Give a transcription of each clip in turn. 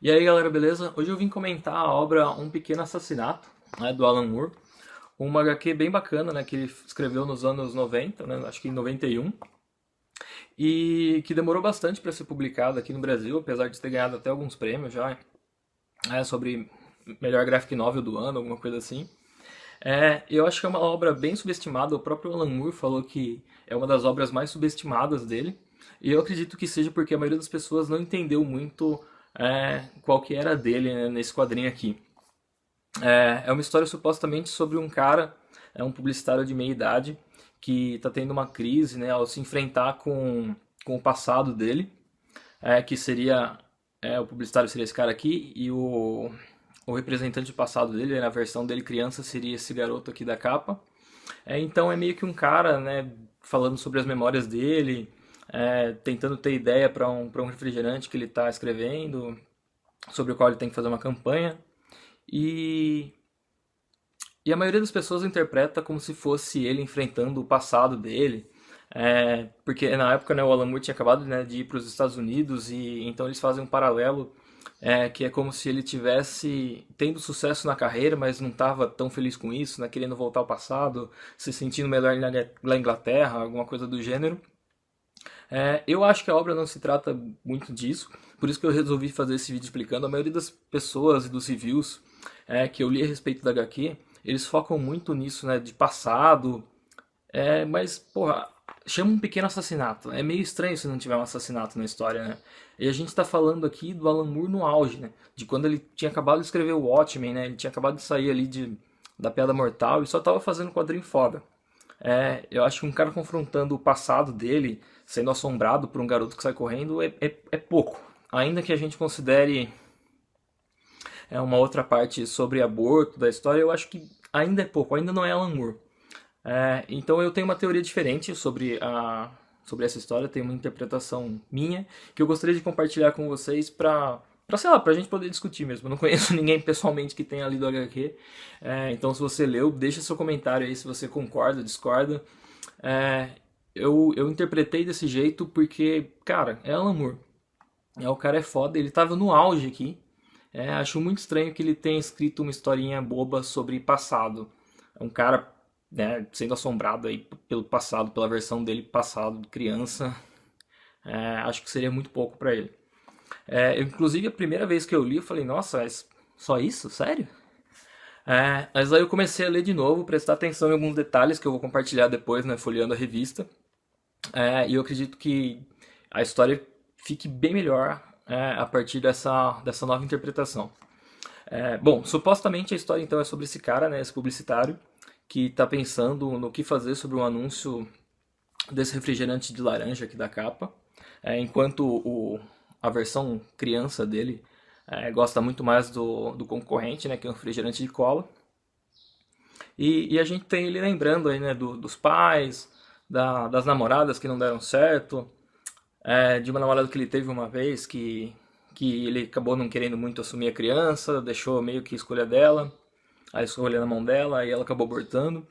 E aí galera, beleza? Hoje eu vim comentar a obra Um Pequeno Assassinato, né, do Alan Moore. Uma HQ bem bacana, né, que ele escreveu nos anos 90, né, acho que em 91, e que demorou bastante para ser publicada aqui no Brasil, apesar de ter ganhado até alguns prêmios já, sobre melhor graphic novel do ano, alguma coisa assim. Eu acho que é uma obra bem subestimada, o próprio Alan Moore falou que é uma das obras mais subestimadas dele, e eu acredito que seja porque a maioria das pessoas não entendeu muito qual que era dele, né, nesse quadrinho aqui. É uma história supostamente sobre um cara, um publicitário de meia idade, que está tendo uma crise, né, ao se enfrentar com o passado dele, que seria, o publicitário seria esse cara aqui, e o representante do passado dele, né, na versão dele criança, seria esse garoto aqui da capa. Então é meio que um cara, né, falando sobre as memórias dele, tentando ter ideia para um refrigerante que ele está escrevendo, sobre o qual ele tem que fazer uma campanha. E E a maioria das pessoas interpreta como se fosse ele enfrentando o passado dele. Porque na época, né, o Alan Moore tinha acabado, né, de ir para os Estados Unidos e então eles fazem um paralelo, que é como se ele tivesse tendo sucesso na carreira, mas não estava tão feliz com isso, né, querendo voltar ao passado, se sentindo melhor na Inglaterra, alguma coisa do gênero. Eu acho que a obra não se trata muito disso, por isso que eu resolvi fazer esse vídeo explicando. A maioria das pessoas e dos reviews que eu li a respeito da HQ, eles focam muito nisso, né, de passado, mas, porra, chama um pequeno assassinato. É meio estranho se não tiver um assassinato na história, né? E a gente tá falando aqui do Alan Moore no auge, né? De quando ele tinha acabado de escrever o Watchmen, né? Ele tinha acabado de sair ali da Piada Mortal e só tava fazendo um quadrinho foda. Eu acho que um cara confrontando o passado dele, sendo assombrado por um garoto que sai correndo, é pouco. Ainda que a gente considere uma outra parte sobre aborto da história, eu acho que ainda é pouco, ainda não é Alan Moore. Então eu tenho uma teoria diferente sobre essa história, tenho uma interpretação minha que eu gostaria de compartilhar com vocês sei lá, pra gente poder discutir mesmo. Eu não conheço ninguém pessoalmente que tenha lido HQ, então se você leu, deixa seu comentário aí se você concorda, discorda. Eu interpretei desse jeito porque, cara, é Alan Moore. O cara é foda, ele tava no auge aqui. Acho muito estranho que ele tenha escrito uma historinha boba sobre passado. É um cara, né, sendo assombrado aí pelo passado, pela versão dele passado, de criança. Acho que seria muito pouco pra ele. Inclusive, a primeira vez que eu li, eu falei, nossa, mas só isso? Sério? Mas aí eu comecei a ler de novo, prestar atenção em alguns detalhes que eu vou compartilhar depois, né, folheando a revista. E eu acredito que a história fique bem melhor a partir dessa nova interpretação. Bom, supostamente a história então é sobre esse cara, né, esse publicitário, que está pensando no que fazer sobre um anúncio desse refrigerante de laranja aqui da capa, enquanto a versão criança dele gosta muito mais do concorrente, né, que é um refrigerante de cola. E a gente tem ele lembrando aí, né, dos pais, das namoradas que não deram certo, de uma namorada que ele teve uma vez que ele acabou não querendo muito assumir a criança, deixou meio que a escolha dela, a escolha na mão dela, e ela acabou abortando.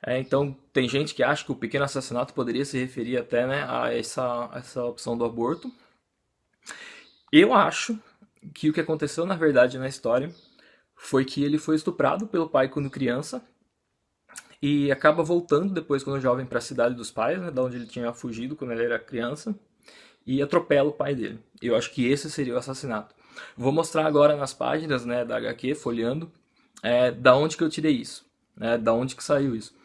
Então tem gente que acha que o pequeno assassinato poderia se referir até, né, a essa opção do aborto. Eu acho que o que aconteceu na verdade na história foi que ele foi estuprado pelo pai quando criança e acaba voltando depois quando jovem para a cidade dos pais, né, da onde ele tinha fugido quando ele era criança, e atropela o pai dele. Eu acho que esse seria o assassinato. Vou mostrar agora nas páginas, né, da HQ, folheando, da onde que eu tirei isso, né, da onde que saiu isso.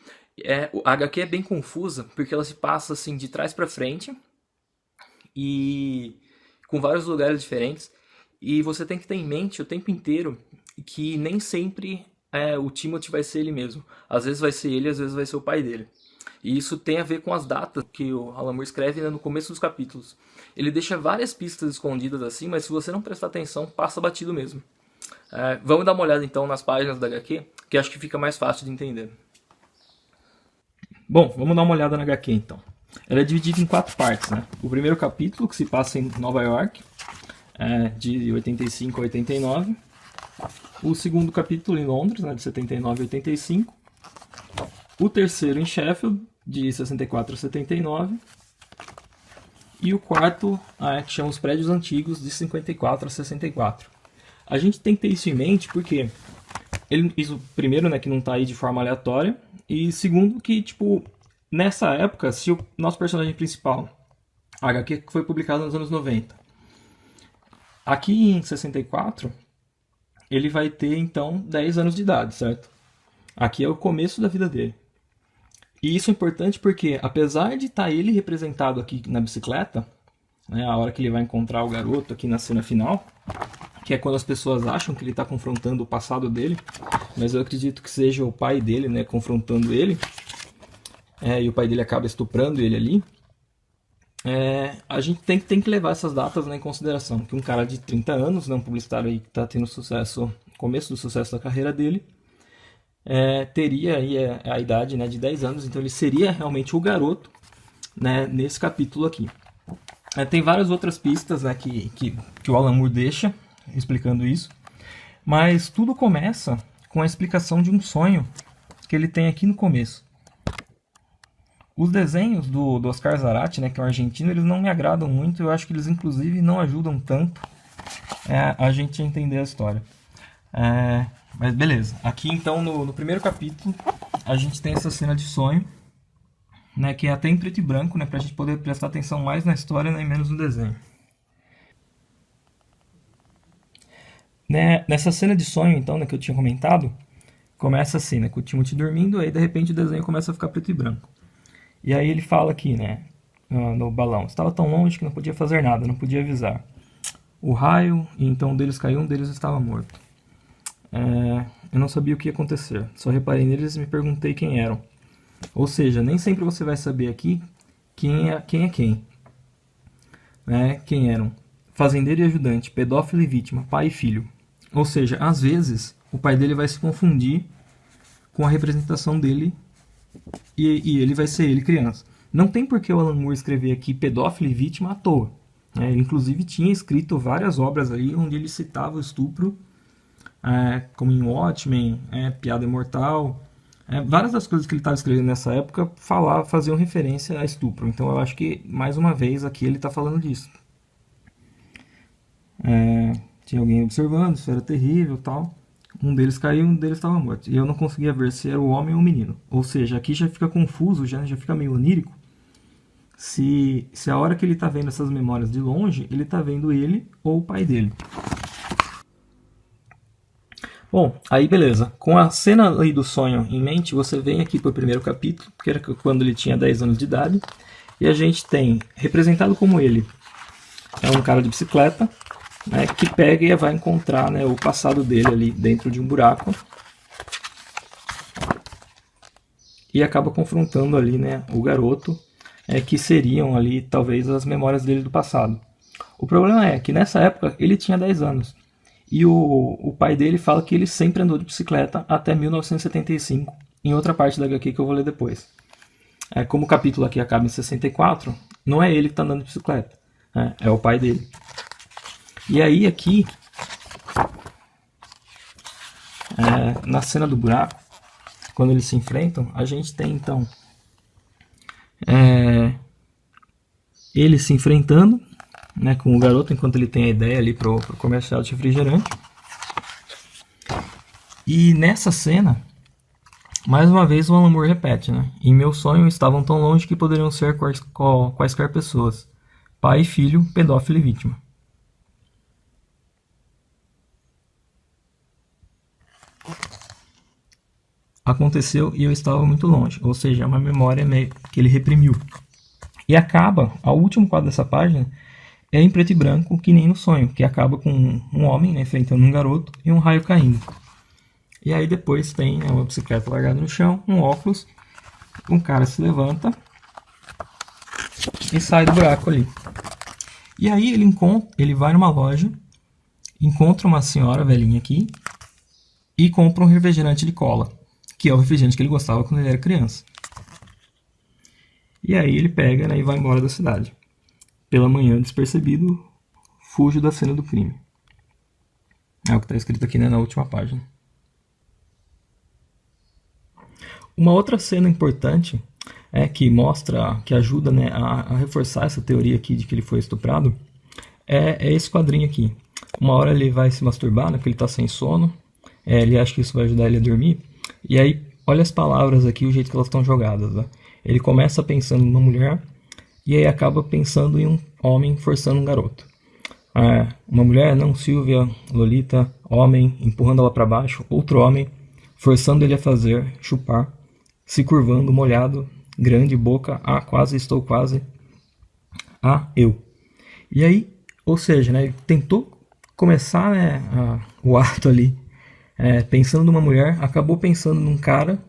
A HQ é bem confusa porque ela se passa assim de trás para frente e com vários lugares diferentes, e você tem que ter em mente o tempo inteiro que nem sempre o Timothy vai ser ele mesmo. Às vezes vai ser ele, às vezes vai ser o pai dele. E isso tem a ver com as datas que o Alan Moore escreve, né, no começo dos capítulos. Ele deixa várias pistas escondidas assim, mas se você não prestar atenção, passa batido mesmo. Vamos dar uma olhada então nas páginas da HQ, que acho que fica mais fácil de entender. Bom, vamos dar uma olhada na HQ então. Ela é dividida em 4 partes, né? O primeiro capítulo, que se passa em Nova York, de 85 a 89. O segundo capítulo em Londres, né, de 79 a 85. O terceiro em Sheffield, de 64 a 79. E o quarto, que chama os prédios antigos de 54 a 64. A gente tem que ter isso em mente porque isso, primeiro, né, que não está aí de forma aleatória, e segundo que, tipo, nessa época, se o nosso personagem principal, a HQ foi publicado nos anos 90, aqui em 64, ele vai ter, então, 10 anos de idade, certo? Aqui é o começo da vida dele. E isso é importante porque, apesar de estar ele representado aqui na bicicleta, né, a hora que ele vai encontrar o garoto aqui na cena final, que é quando as pessoas acham que ele está confrontando o passado dele, mas eu acredito que seja o pai dele, né, confrontando ele, e o pai dele acaba estuprando ele ali. A gente tem que levar essas datas, né, em consideração, que um cara de 30 anos, né, um publicitário aí que está tendo sucesso, começo do sucesso da carreira dele, teria aí a idade, né, de 10 anos, então ele seria realmente o garoto, né, nesse capítulo aqui. Tem várias outras pistas, né, que o Alan Moore deixa explicando isso, mas tudo começa com a explicação de um sonho que ele tem aqui no começo. Os desenhos do Oscar Zarate, né, que é um argentino, eles não me agradam muito, eu acho que eles inclusive não ajudam tanto a gente a entender a história. Mas beleza, aqui então no primeiro capítulo a gente tem essa cena de sonho, né, que é até em preto e branco, né, para a gente poder prestar atenção mais na história, né, e menos no desenho. Nessa cena de sonho, então, né, que eu tinha comentado, começa assim, né, com o Timothy dormindo, aí de repente o desenho começa a ficar preto e branco. E aí ele fala aqui, né, no balão, estava tão longe que não podia fazer nada, não podia avisar. O raio, e então um deles caiu, um deles estava morto. Eu não sabia o que ia acontecer, só reparei neles e me perguntei quem eram. Ou seja, nem sempre você vai saber aqui quem é quem. Né? Quem eram? Fazendeiro e ajudante, pedófilo e vítima, pai e filho. Ou seja, às vezes o pai dele vai se confundir com a representação dele e ele vai ser ele criança. Não tem por que o Alan Moore escrever aqui pedófilo e vítima à toa. Ele inclusive tinha escrito várias obras ali onde ele citava o estupro, como em Watchmen, Piada Imortal. Várias das coisas que ele estava escrevendo nessa época faziam referência a estupro. Então eu acho que, mais uma vez, aqui ele está falando disso. Tinha alguém observando, isso era terrível e tal. Um deles caiu, um deles estava morto. E eu não conseguia ver se era o homem ou o menino. Ou seja, aqui já fica confuso, já fica meio onírico. Se a hora que ele está vendo essas memórias de longe, ele está vendo ele ou o pai dele. Bom, aí beleza. Com a cena aí do sonho em mente, você vem aqui para o primeiro capítulo, que era quando ele tinha 10 anos de idade. E a gente tem, representado como ele, um cara de bicicleta, né, que pega e vai encontrar, né, o passado dele ali dentro de um buraco e acaba confrontando ali, né, o garoto, que seriam ali talvez as memórias dele do passado. O problema é que nessa época ele tinha 10 anos e o pai dele fala que ele sempre andou de bicicleta até 1975, em outra parte da HQ que eu vou ler depois. Como o capítulo aqui acaba em 64, não é ele que está andando de bicicleta, é o pai dele. E aí aqui, na cena do buraco, quando eles se enfrentam, a gente tem então ele se enfrentando, né, com o garoto enquanto ele tem a ideia ali pro comercial de refrigerante. E nessa cena, mais uma vez o Alan Moore repete, né? Em meu sonho estavam tão longe que poderiam ser quaisquer pessoas. Pai, filho, pedófilo e vítima. Aconteceu e eu estava muito longe, ou seja, é uma memória que ele reprimiu. E acaba, o último quadro dessa página é em preto e branco, que nem no sonho, que acaba com um homem, né, enfrentando um garoto e um raio caindo. E aí depois tem, né, uma bicicleta largada no chão, um óculos, um cara se levanta e sai do buraco ali. E aí ele vai numa loja, encontra uma senhora velhinha aqui e compra um refrigerante de cola, que é o refrigerante que ele gostava quando ele era criança. E aí ele pega, né, e vai embora da cidade. Pela manhã, despercebido, fuge da cena do crime. É o que está escrito aqui, né, na última página. Uma outra cena importante que mostra, que ajuda, né, a reforçar essa teoria aqui de que ele foi estuprado, é esse quadrinho aqui. Uma hora ele vai se masturbar, né, porque ele está sem sono, ele acha que isso vai ajudar ele a dormir, e aí, olha as palavras aqui, o jeito que elas estão jogadas. Né? Ele começa pensando numa mulher, e aí acaba pensando em um homem forçando um garoto. Uma mulher, não, Silvia, Lolita, homem, empurrando ela para baixo, outro homem, forçando ele a fazer, chupar, se curvando, molhado, grande, boca, quase, estou quase, eu. E aí, ou seja, né, ele tentou começar, né, o ato ali, pensando numa mulher, acabou pensando num cara,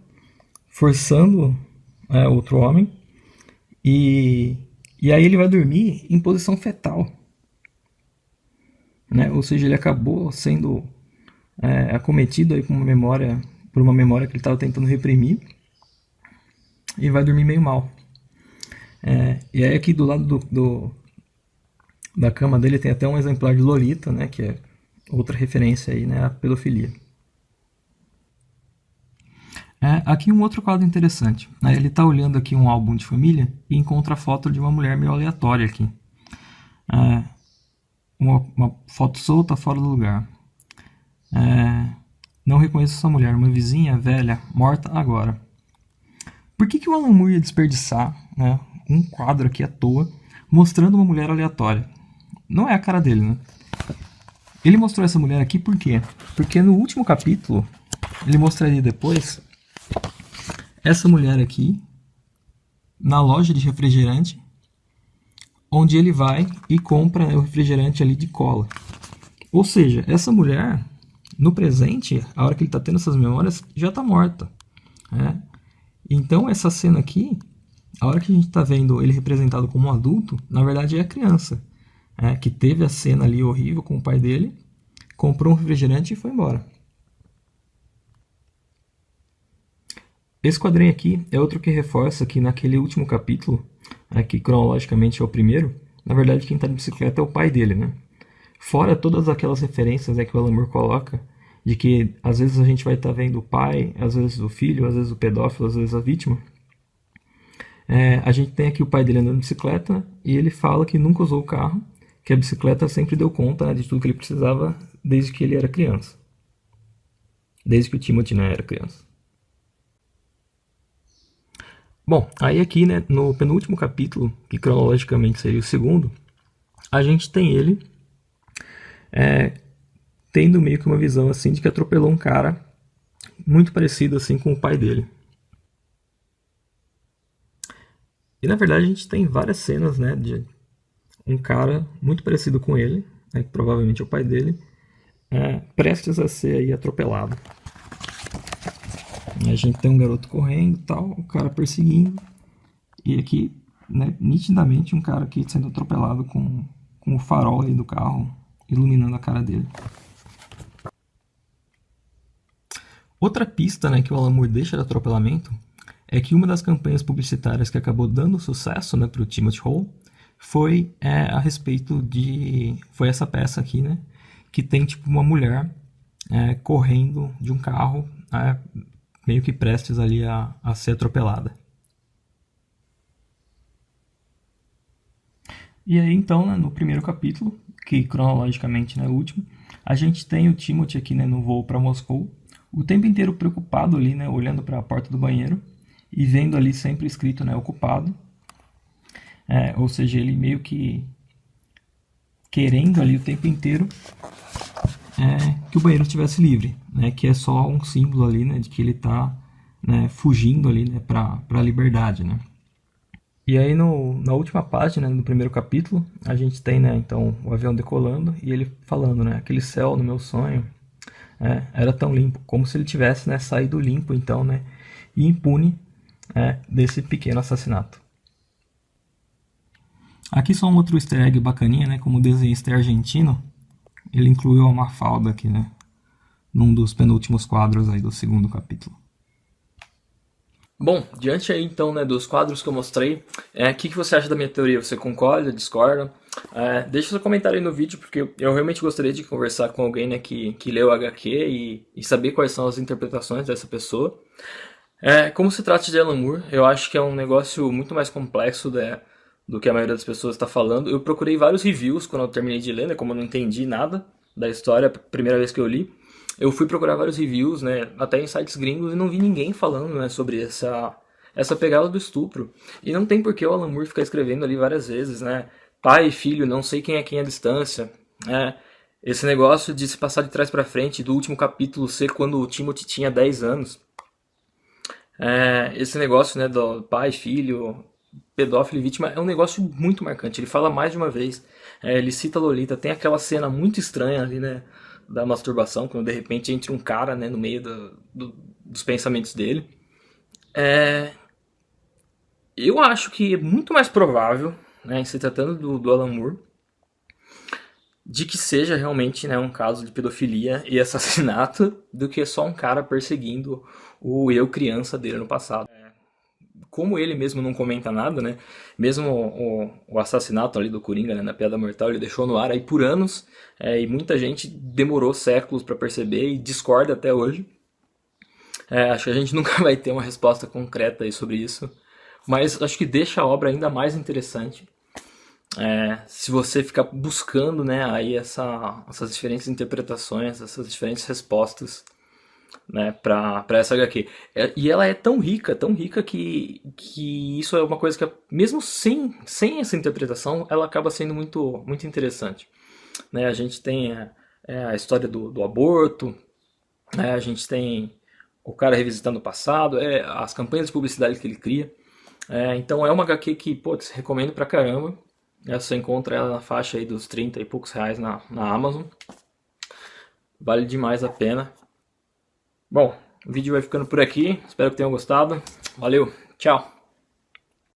forçando outro homem, e aí ele vai dormir em posição fetal. Né? Ou seja, ele acabou sendo acometido aí por uma memória que ele estava tentando reprimir, e vai dormir meio mal. E aí aqui do lado da cama dele tem até um exemplar de Lolita, né, que é outra referência aí, né, à pedofilia. Aqui um outro quadro interessante. Ele está olhando aqui um álbum de família e encontra a foto de uma mulher meio aleatória aqui. Uma foto solta fora do lugar. Não reconheço essa mulher, uma vizinha velha, morta agora. Por que o Alan Moore ia desperdiçar, né, um quadro aqui à toa, mostrando uma mulher aleatória? Não é a cara dele, né? Ele mostrou essa mulher aqui por quê? Porque no último capítulo, ele mostraria depois essa mulher aqui na loja de refrigerante, onde ele vai e compra o refrigerante ali de cola. Ou seja, essa mulher, no presente, a hora que ele está tendo essas memórias, já está morta. Né? Então essa cena aqui, a hora que a gente está vendo ele representado como um adulto, na verdade é a criança, que teve a cena ali horrível com o pai dele, comprou um refrigerante e foi embora. Esse quadrinho aqui é outro que reforça que naquele último capítulo, que cronologicamente é o primeiro, na verdade quem está de bicicleta é o pai dele, né? Fora todas aquelas referências que o Alan Moore coloca, de que às vezes a gente vai estar vendo o pai, às vezes o filho, às vezes o pedófilo, às vezes a vítima. A gente tem aqui o pai dele andando de bicicleta e ele fala que nunca usou o carro, que a bicicleta sempre deu conta de tudo que ele precisava desde que ele era criança. Desde que o Timothy era criança. Bom, aí aqui, né, no penúltimo capítulo, que cronologicamente seria o segundo, a gente tem ele tendo meio que uma visão assim de que atropelou um cara muito parecido assim com o pai dele. E na verdade a gente tem várias cenas, né, de um cara muito parecido com ele, que provavelmente é o pai dele, prestes a ser aí atropelado. E a gente tem um garoto correndo e tal, o cara perseguindo, e aqui, né, nitidamente um cara aqui sendo atropelado com o farol aí do carro iluminando a cara dele. Outra pista, né, que o Alan Moore deixa de atropelamento é que uma das campanhas publicitárias que acabou dando sucesso, né, para o Timothy Hall foi a respeito de... foi essa peça aqui, né, que tem tipo uma mulher correndo de um carro, meio que prestes ali a ser atropelada. E aí então, né, no primeiro capítulo, que cronologicamente é o último, a gente tem o Timothy aqui, né, no voo para Moscou, o tempo inteiro preocupado ali, né, olhando para a porta do banheiro e vendo ali sempre escrito, né, ocupado. Ou seja, ele meio que querendo ali o tempo inteiro que o banheiro estivesse livre, né, que é só um símbolo ali, né, de que ele está, né, fugindo ali, né, para a liberdade, né. E aí na última página, no primeiro capítulo, a gente tem, né, então o avião decolando e ele falando, né, aquele céu no meu sonho era tão limpo, como se ele tivesse, né, saído limpo então, né, e impune desse pequeno assassinato. Aqui só um outro easter egg bacaninha, né, como o desenhista é argentino, ele incluiu a Mafalda aqui, né, num dos penúltimos quadros aí do segundo capítulo. Bom, diante aí então, né, dos quadros que eu mostrei, o que você acha da minha teoria? Você concorda, discorda? Deixa seu comentário aí no vídeo, porque eu realmente gostaria de conversar com alguém, né, que leu o HQ e saber quais são as interpretações dessa pessoa. Como se trata de Alan Moore, eu acho que é um negócio muito mais complexo do que a maioria das pessoas está falando. Eu procurei vários reviews quando eu terminei de ler, né, como eu não entendi nada da história, a primeira vez que eu li. Eu fui procurar vários reviews, né, até em sites gringos, e não vi ninguém falando, né, sobre essa pegada do estupro. E não tem por que o Alan Moore ficar escrevendo ali várias vezes, né, pai e filho, não sei quem é à distância, né, esse negócio de se passar de trás pra frente, do último capítulo ser quando o Timothy tinha 10 anos. Esse negócio, né, do pai, filho, pedófilo e vítima é um negócio muito marcante. Ele fala mais de uma vez. Ele cita a Lolita. Tem aquela cena muito estranha ali, né, da masturbação, quando de repente entra um cara, né, no meio dos pensamentos dele. Eu acho que é muito mais provável, né, em se tratando do Alan Moore, de que seja realmente, né, um caso de pedofilia e assassinato do que só um cara perseguindo o eu criança dele no passado. Como ele mesmo não comenta nada, né? Mesmo o assassinato ali do Coringa, né, na Piada Mortal, ele deixou no ar aí por anos, e muita gente demorou séculos para perceber e discorda até hoje. Acho que a gente nunca vai ter uma resposta concreta aí sobre isso, mas acho que deixa a obra ainda mais interessante. Se você ficar buscando, né, aí essas diferentes interpretações, essas diferentes respostas, né, pra essa HQ. E ela é tão rica que isso é uma coisa que, mesmo sem essa interpretação, ela acaba sendo muito interessante. Né, a gente tem a história do aborto, né, a gente tem o cara revisitando o passado, as campanhas de publicidade que ele cria. Então é uma HQ que, putz, recomendo pra caramba. Você encontra ela na faixa aí dos 30 e poucos reais na Amazon. Vale demais a pena. Bom, o vídeo vai ficando por aqui. Espero que tenham gostado. Valeu, tchau!